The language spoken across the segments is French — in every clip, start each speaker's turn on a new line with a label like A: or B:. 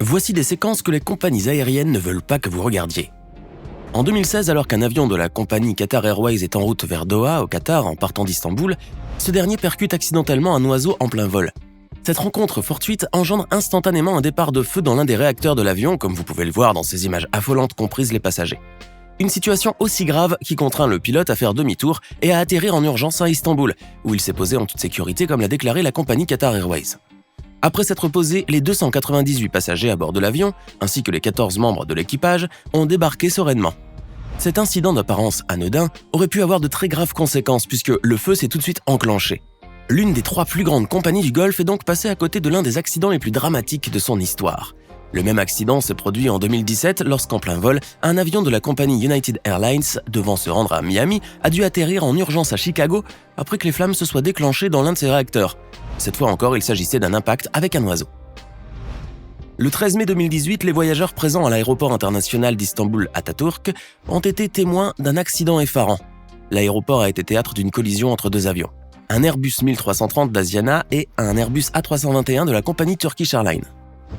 A: Voici des séquences que les compagnies aériennes ne veulent pas que vous regardiez. En 2016, alors qu'un avion de la compagnie Qatar Airways est en route vers Doha, au Qatar, en partant d'Istanbul, ce dernier percute accidentellement un oiseau en plein vol. Cette rencontre fortuite engendre instantanément un départ de feu dans l'un des réacteurs de l'avion, comme vous pouvez le voir dans ces images affolantes qu'ont prises les passagers. Une situation aussi grave qui contraint le pilote à faire demi-tour et à atterrir en urgence à Istanbul, où il s'est posé en toute sécurité comme l'a déclaré la compagnie Qatar Airways. Après s'être posés, les 298 passagers à bord de l'avion, ainsi que les 14 membres de l'équipage, ont débarqué sereinement. Cet incident d'apparence anodin aurait pu avoir de très graves conséquences puisque le feu s'est tout de suite enclenché. L'une des 3 plus grandes compagnies du Golfe est donc passée à côté de l'un des accidents les plus dramatiques de son histoire. Le même accident s'est produit en 2017 lorsqu'en plein vol, un avion de la compagnie United Airlines, devant se rendre à Miami, a dû atterrir en urgence à Chicago après que les flammes se soient déclenchées dans l'un de ses réacteurs. Cette fois encore, il s'agissait d'un impact avec un oiseau. Le 13 mai 2018, les voyageurs présents à l'aéroport international d'Istanbul Atatürk ont été témoins d'un accident effarant. L'aéroport a été théâtre d'une collision entre 2 avions. Un Airbus 1330 d'Asiana et un Airbus A321 de la compagnie Turkish Airlines.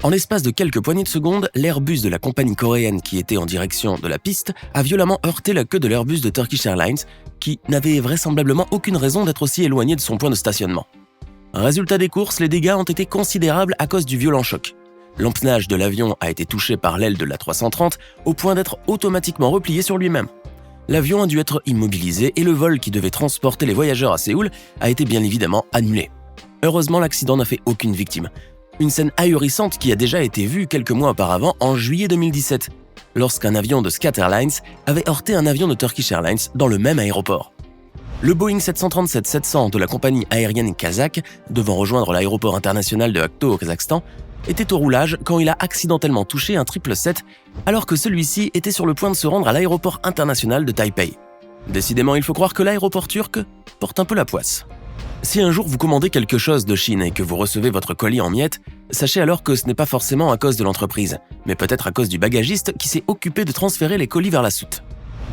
A: En l'espace de quelques poignées de secondes, l'Airbus de la compagnie coréenne qui était en direction de la piste a violemment heurté la queue de l'Airbus de Turkish Airlines, qui n'avait vraisemblablement aucune raison d'être aussi éloigné de son point de stationnement. Résultat des courses, les dégâts ont été considérables à cause du violent choc. L'empennage de l'avion a été touché par l'aile de l'A330 au point d'être automatiquement replié sur lui-même. L'avion a dû être immobilisé et le vol qui devait transporter les voyageurs à Séoul a été bien évidemment annulé. Heureusement, l'accident n'a fait aucune victime. Une scène ahurissante qui a déjà été vue quelques mois auparavant en juillet 2017, lorsqu'un avion de SCAT Airlines avait heurté un avion de Turkish Airlines dans le même aéroport. Le Boeing 737-700 de la compagnie aérienne kazakh, devant rejoindre l'aéroport international de Akto au Kazakhstan, était au roulage quand il a accidentellement touché un 777 alors que celui-ci était sur le point de se rendre à l'aéroport international de Taipei. Décidément, il faut croire que l'aéroport turc porte un peu la poisse. Si un jour vous commandez quelque chose de Chine et que vous recevez votre colis en miettes, sachez alors que ce n'est pas forcément à cause de l'entreprise, mais peut-être à cause du bagagiste qui s'est occupé de transférer les colis vers la soute.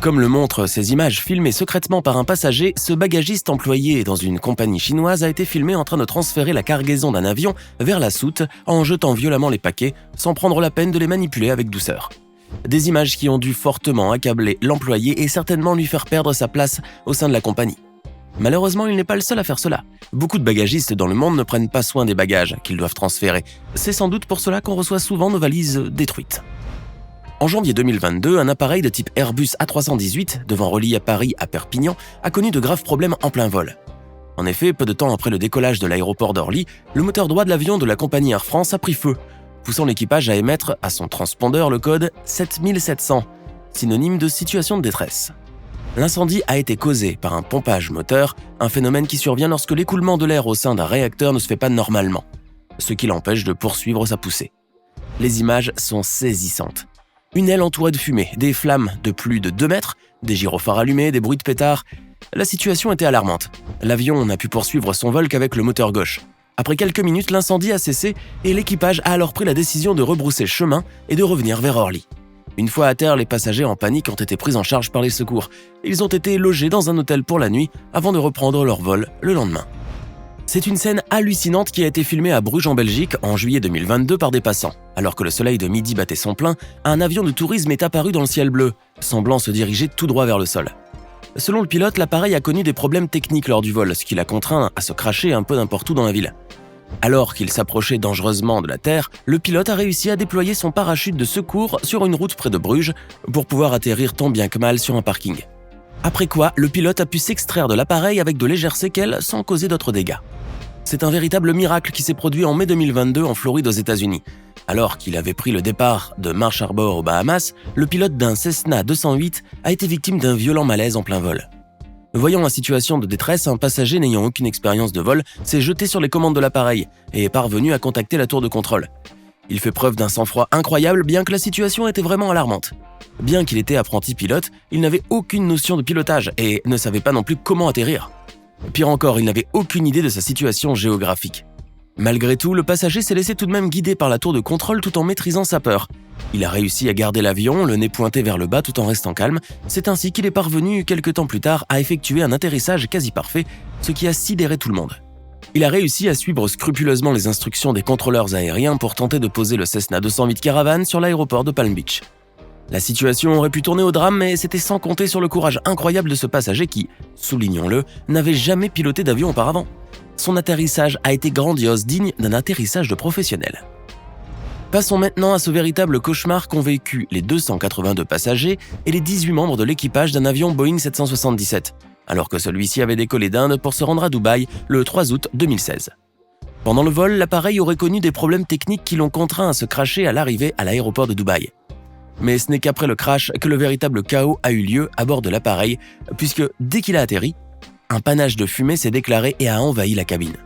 A: Comme le montrent ces images filmées secrètement par un passager, ce bagagiste employé dans une compagnie chinoise a été filmé en train de transférer la cargaison d'un avion vers la soute en jetant violemment les paquets sans prendre la peine de les manipuler avec douceur. Des images qui ont dû fortement accabler l'employé et certainement lui faire perdre sa place au sein de la compagnie. Malheureusement, il n'est pas le seul à faire cela. Beaucoup de bagagistes dans le monde ne prennent pas soin des bagages qu'ils doivent transférer. C'est sans doute pour cela qu'on reçoit souvent nos valises détruites. En janvier 2022, un appareil de type Airbus A318, devant relier à Paris à Perpignan, a connu de graves problèmes en plein vol. En effet, peu de temps après le décollage de l'aéroport d'Orly, le moteur droit de l'avion de la compagnie Air France a pris feu, poussant l'équipage à émettre à son transpondeur le code 7700, synonyme de situation de détresse. L'incendie a été causé par un pompage moteur, un phénomène qui survient lorsque l'écoulement de l'air au sein d'un réacteur ne se fait pas normalement, ce qui l'empêche de poursuivre sa poussée. Les images sont saisissantes. Une aile entourée de fumée, des flammes de plus de 2 mètres, des gyrophares allumés, des bruits de pétards. La situation était alarmante. L'avion n'a pu poursuivre son vol qu'avec le moteur gauche. Après quelques minutes, l'incendie a cessé et l'équipage a alors pris la décision de rebrousser chemin et de revenir vers Orly. Une fois à terre, les passagers en panique ont été pris en charge par les secours. Ils ont été logés dans un hôtel pour la nuit avant de reprendre leur vol le lendemain. C'est une scène hallucinante qui a été filmée à Bruges en Belgique en juillet 2022 par des passants. Alors que le soleil de midi battait son plein, un avion de tourisme est apparu dans le ciel bleu, semblant se diriger tout droit vers le sol. Selon le pilote, l'appareil a connu des problèmes techniques lors du vol, ce qui l'a contraint à se cracher un peu n'importe où dans la ville. Alors qu'il s'approchait dangereusement de la terre, le pilote a réussi à déployer son parachute de secours sur une route près de Bruges pour pouvoir atterrir tant bien que mal sur un parking. Après quoi, le pilote a pu s'extraire de l'appareil avec de légères séquelles sans causer d'autres dégâts. C'est un véritable miracle qui s'est produit en mai 2022 en Floride aux États-Unis. Alors qu'il avait pris le départ de Marsh Harbor aux Bahamas, le pilote d'un Cessna 208 a été victime d'un violent malaise en plein vol. Voyant la situation de détresse, un passager n'ayant aucune expérience de vol s'est jeté sur les commandes de l'appareil et est parvenu à contacter la tour de contrôle. Il fait preuve d'un sang-froid incroyable bien que la situation était vraiment alarmante. Bien qu'il était apprenti pilote, il n'avait aucune notion de pilotage et ne savait pas non plus comment atterrir. Pire encore, il n'avait aucune idée de sa situation géographique. Malgré tout, le passager s'est laissé tout de même guider par la tour de contrôle tout en maîtrisant sa peur. Il a réussi à garder l'avion, le nez pointé vers le bas tout en restant calme. C'est ainsi qu'il est parvenu, quelques temps plus tard, à effectuer un atterrissage quasi parfait, ce qui a sidéré tout le monde. Il a réussi à suivre scrupuleusement les instructions des contrôleurs aériens pour tenter de poser le Cessna 208 Caravan sur l'aéroport de Palm Beach. La situation aurait pu tourner au drame, mais c'était sans compter sur le courage incroyable de ce passager qui, soulignons-le, n'avait jamais piloté d'avion auparavant. Son atterrissage a été grandiose, digne d'un atterrissage de professionnel. Passons maintenant à ce véritable cauchemar qu'ont vécu les 282 passagers et les 18 membres de l'équipage d'un avion Boeing 777, alors que celui-ci avait décollé d'Inde pour se rendre à Dubaï le 3 août 2016. Pendant le vol, l'appareil aurait connu des problèmes techniques qui l'ont contraint à se crasher à l'arrivée à l'aéroport de Dubaï. Mais ce n'est qu'après le crash que le véritable chaos a eu lieu à bord de l'appareil, puisque dès qu'il a atterri, un panache de fumée s'est déclaré et a envahi la cabine.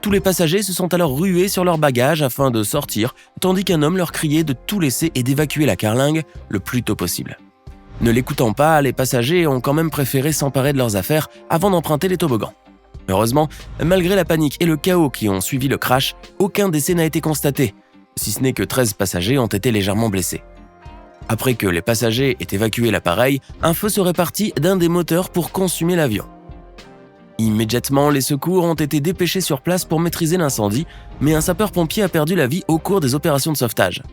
A: Tous les passagers se sont alors rués sur leurs bagages afin de sortir, tandis qu'un homme leur criait de tout laisser et d'évacuer la carlingue le plus tôt possible. Ne l'écoutant pas, les passagers ont quand même préféré s'emparer de leurs affaires avant d'emprunter les toboggans. Heureusement, malgré la panique et le chaos qui ont suivi le crash, aucun décès n'a été constaté, si ce n'est que 13 passagers ont été légèrement blessés. Après que les passagers aient évacué l'appareil, un feu serait parti d'un des moteurs pour consumer l'avion. Immédiatement, les secours ont été dépêchés sur place pour maîtriser l'incendie, mais un sapeur-pompier a perdu la vie au cours des opérations de sauvetage.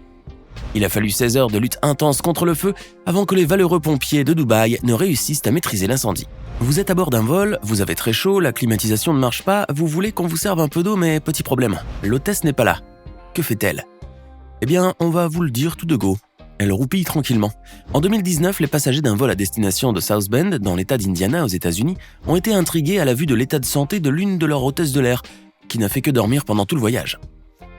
A: Il a fallu 16 heures de lutte intense contre le feu avant que les valeureux pompiers de Dubaï ne réussissent à maîtriser l'incendie. Vous êtes à bord d'un vol, vous avez très chaud, la climatisation ne marche pas, vous voulez qu'on vous serve un peu d'eau, mais petit problème, l'hôtesse n'est pas là. Que fait-elle ? Eh bien, on va vous le dire tout de go. Elle roupille tranquillement. En 2019, les passagers d'un vol à destination de South Bend, dans l'État d'Indiana aux États-Unis, ont été intrigués à la vue de l'état de santé de l'une de leurs hôtesses de l'air, qui n'a fait que dormir pendant tout le voyage.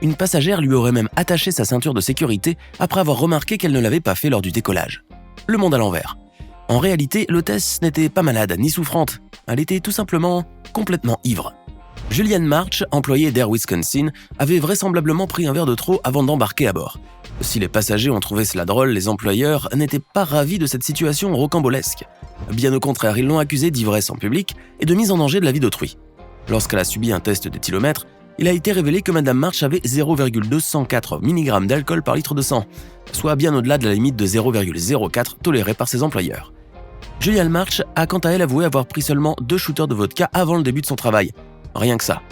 A: Une passagère lui aurait même attaché sa ceinture de sécurité après avoir remarqué qu'elle ne l'avait pas fait lors du décollage. Le monde à l'envers. En réalité, l'hôtesse n'était pas malade ni souffrante. Elle était tout simplement complètement ivre. Julianne March, employée d'Air Wisconsin, avait vraisemblablement pris un verre de trop avant d'embarquer à bord. Si les passagers ont trouvé cela drôle, les employeurs n'étaient pas ravis de cette situation rocambolesque. Bien au contraire, ils l'ont accusée d'ivresse en public et de mise en danger de la vie d'autrui. Lorsqu'elle a subi un test d'éthylomètre, il a été révélé que Madame March avait 0,204 mg d'alcool par litre de sang, soit bien au-delà de la limite de 0,04 tolérée par ses employeurs. Julianne March a quant à elle avoué avoir pris seulement 2 shooters de vodka avant le début de son travail. Rien que ça.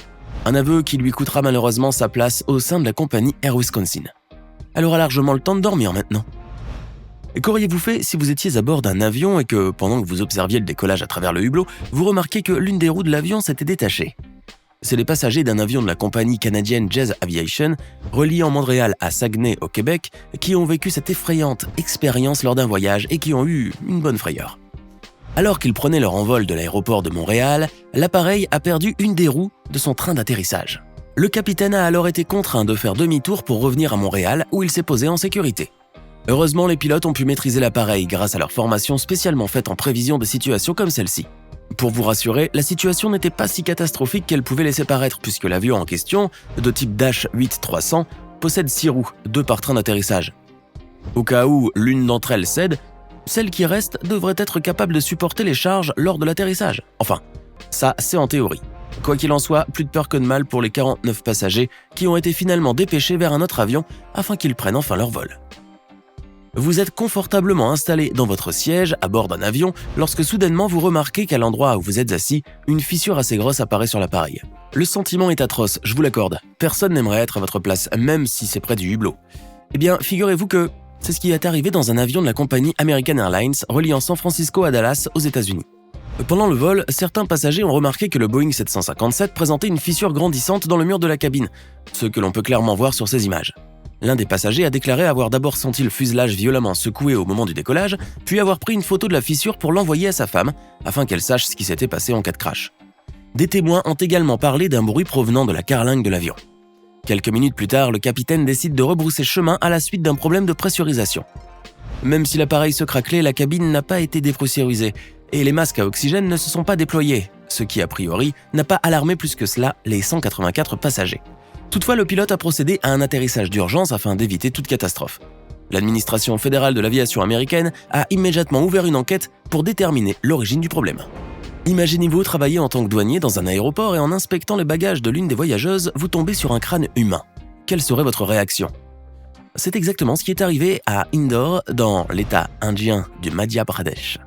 A: Un aveu qui lui coûtera malheureusement sa place au sein de la compagnie Air Wisconsin. Elle aura largement le temps de dormir maintenant. Et qu'auriez-vous fait si vous étiez à bord d'un avion et que, pendant que vous observiez le décollage à travers le hublot, vous remarquez que l'une des roues de l'avion s'était détachée ? C'est les passagers d'un avion de la compagnie canadienne Jazz Aviation, reliant Montréal à Saguenay au Québec, qui ont vécu cette effrayante expérience lors d'un voyage et qui ont eu une bonne frayeur. Alors qu'ils prenaient leur envol de l'aéroport de Montréal, l'appareil a perdu une des roues de son train d'atterrissage. Le capitaine a alors été contraint de faire demi-tour pour revenir à Montréal où il s'est posé en sécurité. Heureusement, les pilotes ont pu maîtriser l'appareil grâce à leur formation spécialement faite en prévision de situations comme celle-ci. Pour vous rassurer, la situation n'était pas si catastrophique qu'elle pouvait laisser paraître puisque l'avion en question, de type Dash 8-300, possède 6 roues, 2 par train d'atterrissage. Au cas où l'une d'entre elles cède, celle qui reste devrait être capable de supporter les charges lors de l'atterrissage. Enfin, ça c'est en théorie. Quoi qu'il en soit, plus de peur que de mal pour les 49 passagers qui ont été finalement dépêchés vers un autre avion afin qu'ils prennent enfin leur vol. Vous êtes confortablement installé dans votre siège à bord d'un avion lorsque soudainement vous remarquez qu'à l'endroit où vous êtes assis, une fissure assez grosse apparaît sur l'appareil. Le sentiment est atroce, je vous l'accorde. Personne n'aimerait être à votre place, même si c'est près du hublot. Eh bien, figurez-vous que c'est ce qui est arrivé dans un avion de la compagnie American Airlines reliant San Francisco à Dallas aux États-Unis. Pendant le vol, certains passagers ont remarqué que le Boeing 757 présentait une fissure grandissante dans le mur de la cabine, ce que l'on peut clairement voir sur ces images. L'un des passagers a déclaré avoir d'abord senti le fuselage violemment secoué au moment du décollage, puis avoir pris une photo de la fissure pour l'envoyer à sa femme, afin qu'elle sache ce qui s'était passé en cas de crash. Des témoins ont également parlé d'un bruit provenant de la carlingue de l'avion. Quelques minutes plus tard, le capitaine décide de rebrousser chemin à la suite d'un problème de pressurisation. Même si l'appareil se craquelait, la cabine n'a pas été dépressurisée et les masques à oxygène ne se sont pas déployés, ce qui, a priori, n'a pas alarmé plus que cela les 184 passagers. Toutefois, le pilote a procédé à un atterrissage d'urgence afin d'éviter toute catastrophe. L'administration fédérale de l'aviation américaine a immédiatement ouvert une enquête pour déterminer l'origine du problème. Imaginez-vous travailler en tant que douanier dans un aéroport et en inspectant les bagages de l'une des voyageuses, vous tombez sur un crâne humain. Quelle serait votre réaction ? C'est exactement ce qui est arrivé à Indore, dans l'état indien du Madhya Pradesh.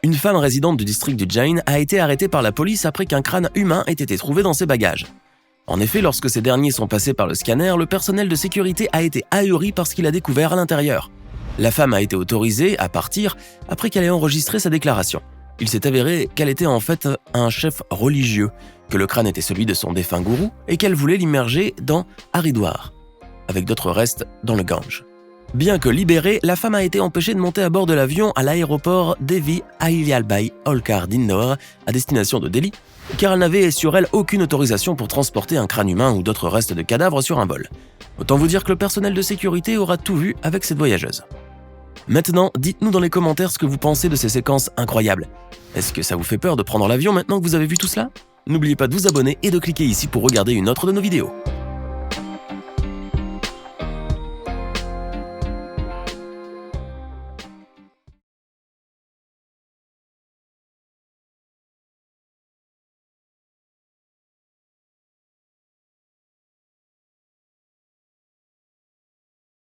A: Une femme résidente du district du Jain a été arrêtée par la police après qu'un crâne humain ait été trouvé dans ses bagages. En effet, lorsque ces derniers sont passés par le scanner, le personnel de sécurité a été ahuri par ce qu'il a découvert à l'intérieur. La femme a été autorisée à partir après qu'elle ait enregistré sa déclaration. Il s'est avéré qu'elle était en fait un chef religieux, que le crâne était celui de son défunt gourou et qu'elle voulait l'immerger dans Haridwar, avec d'autres restes dans le Gange. Bien que libérée, la femme a été empêchée de monter à bord de l'avion à l'aéroport Devi Ahillalbai Holkar d'Indore à destination de Delhi, car elle n'avait sur elle aucune autorisation pour transporter un crâne humain ou d'autres restes de cadavres sur un vol. Autant vous dire que le personnel de sécurité aura tout vu avec cette voyageuse. Maintenant, dites-nous dans les commentaires ce que vous pensez de ces séquences incroyables. Est-ce que ça vous fait peur de prendre l'avion maintenant que vous avez vu tout cela ? N'oubliez pas de vous abonner et de cliquer ici pour regarder une autre de nos vidéos.